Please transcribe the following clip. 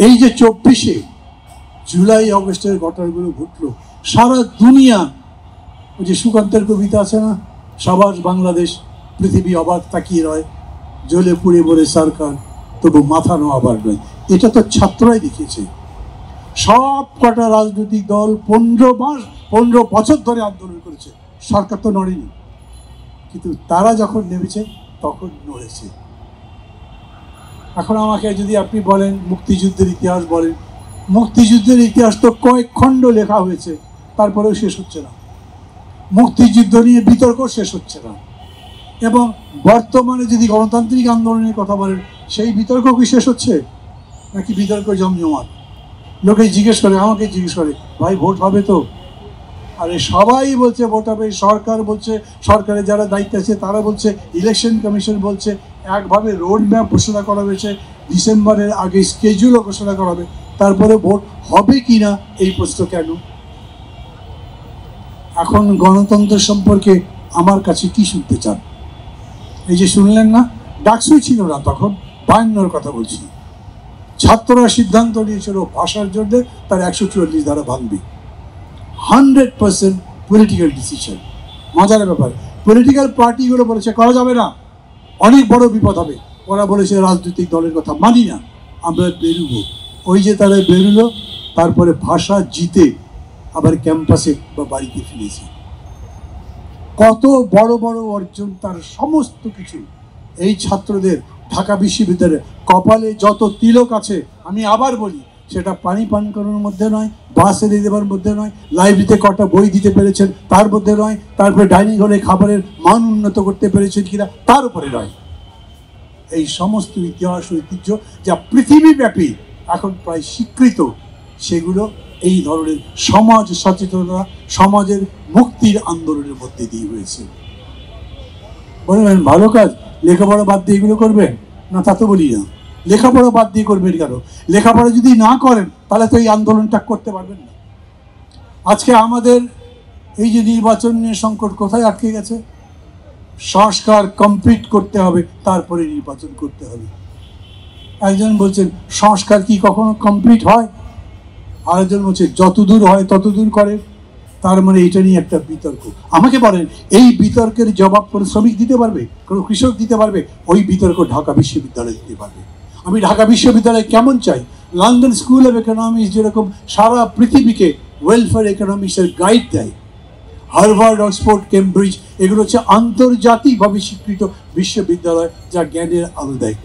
এই যে 24শে জুলাই অগস্টের ঘটনাগুলো ঘটলো, সারা দুনিয়া, ওই যে সুকান্তের কবিতা আছে না, সাবাস বাংলাদেশ, পৃথিবী অবাক তাকিয়ে রয়, জ্বলে পুড়ে বলে সরকার তবু মাথা নোয়াবার নয়। এটা তো ছাত্ররাই দেখিয়েছে। সব কটা রাজনৈতিক দল 15 বছর ধরে আন্দোলন করেছে, সরকার তো নড়েনি, কিন্তু তারা যখন নেমেছে তখন নড়েছে। এখন আমাকে যদি আপনি বলেন মুক্তিযুদ্ধের ইতিহাস বলেন, মুক্তিযুদ্ধের ইতিহাস তো কয়েক খণ্ড লেখা হয়েছে, তারপরেও শেষ হচ্ছে না। মুক্তিযুদ্ধ নিয়ে বিতর্ক শেষ হচ্ছে না। এবং বর্তমানে যদি গণতান্ত্রিক আন্দোলনের কথা বলেন, সেই বিতর্ক কি শেষ হচ্ছে নাকি বিতর্ক জমজমাট? লোকে জিজ্ঞেস করে, আমাকে জিজ্ঞেস করে, ভাই ভোট হবে তো? আরে সবাই বলছে ভোট হবে, সরকার বলছে, সরকারের যারা দায়িত্ব আছে তারা বলছে, ইলেকশন কমিশন বলছে, একভাবে রোড ম্যাপ ঘোষণা করা হয়েছে, ডিসেম্বরের আগে স্কেজুলও ঘোষণা করা হবে, তারপরে ভোট হবে কি না এই প্রশ্ন কেন? এখন গণতন্ত্র সম্পর্কে আমার কাছে কি শুনতে চান? এই যে শুনলেন না, ডাকসুই ছিল না তখন, 52 কথা বলছি। ছাত্ররা সিদ্ধান্ত নিয়েছিল ভাষার জন্য তার 144 ধারা ভাঙবে। 100% পলিটিক্যাল ডিসিশন। মজার ব্যাপার, পলিটিক্যাল পার্টিগুলো বলেছে করা যাবে না, অনেক বড় বিপদ হবে। ওরা বলেছে রাজনৈতিক দলের কথা মানি না, আমরা বেরোবো। ওই যে তারা বেরোলো, তারপরে ভাষা জিতে আবার ক্যাম্পাসে বা বাড়িতে ফিরেছে। কত বড় বড় অর্জন, তার সমস্ত কিছু এই ছাত্রদের ঢাকা বিশ্ববিদ্যালয়ে কপালে যত তিলক আছে, আমি আবার বলি, সেটা পানি পান করানোর মধ্যে নয়, বাস এনে দেওয়ার মধ্যে নয়, লাইব্রেরিতে কটা বই দিতে পেরেছেন তার মধ্যে নয়, তারপরে ডাইনিং হলে খাবারের মান উন্নত করতে পেরেছেন কিনা তার উপরে নয়। এই সমস্ত ইতিহাস ঐতিহ্য যা পৃথিবীব্যাপী এখন প্রায় স্বীকৃত, সেগুলো এই ধরনের সমাজ সচেতনতা, সমাজের মুক্তির আন্দোলনের মধ্যে দিয়ে হয়েছে। বলবেন ভালো কাজ, লেখাপড়া বাদ দিয়ে এগুলো করবেন না? তা তো বলি না। লেখাপড়া বাদ দিয়ে করবেন কেন? লেখাপড়া যদি না করেন তাহলে তো এই আন্দোলনটা করতে পারবেন না। আজকে আমাদের এই যে নির্বাচনের সংকট কোথায় আটকে গেছে? সংস্কার কমপ্লিট করতে হবে, তারপরে নির্বাচন করতে হবে। একজন বলছেন সংস্কার কি কখনো কমপ্লিট হয়? আরেকজন বলছে যতদূর হয় ততদূর করে। তার মানে এটা নিয়ে একটা বিতর্ক। আমাকে বলেন, এই বিতর্কের জবাব কোনো শ্রমিক দিতে পারবে, কোনো কৃষক দিতে পারবে? ওই বিতর্ক ঢাকা বিশ্ববিদ্যালয় দিতে পারবে। আমি ঢাকা বিশ্ববিদ্যালয় কেমন চাই? লন্ডন স্কুল অফ ইকোনমিক্স যেরকম সারা পৃথিবীকে ওয়েলফেয়ার ইকোনমিক্সের গাইড দেয়, হার্ভার্ড, অক্সফোর্ড, কেমব্রিজ, এগুলো হচ্ছে আন্তর্জাতিকভাবে স্বীকৃত বিশ্ববিদ্যালয় যা জ্ঞানের আলো দেয়।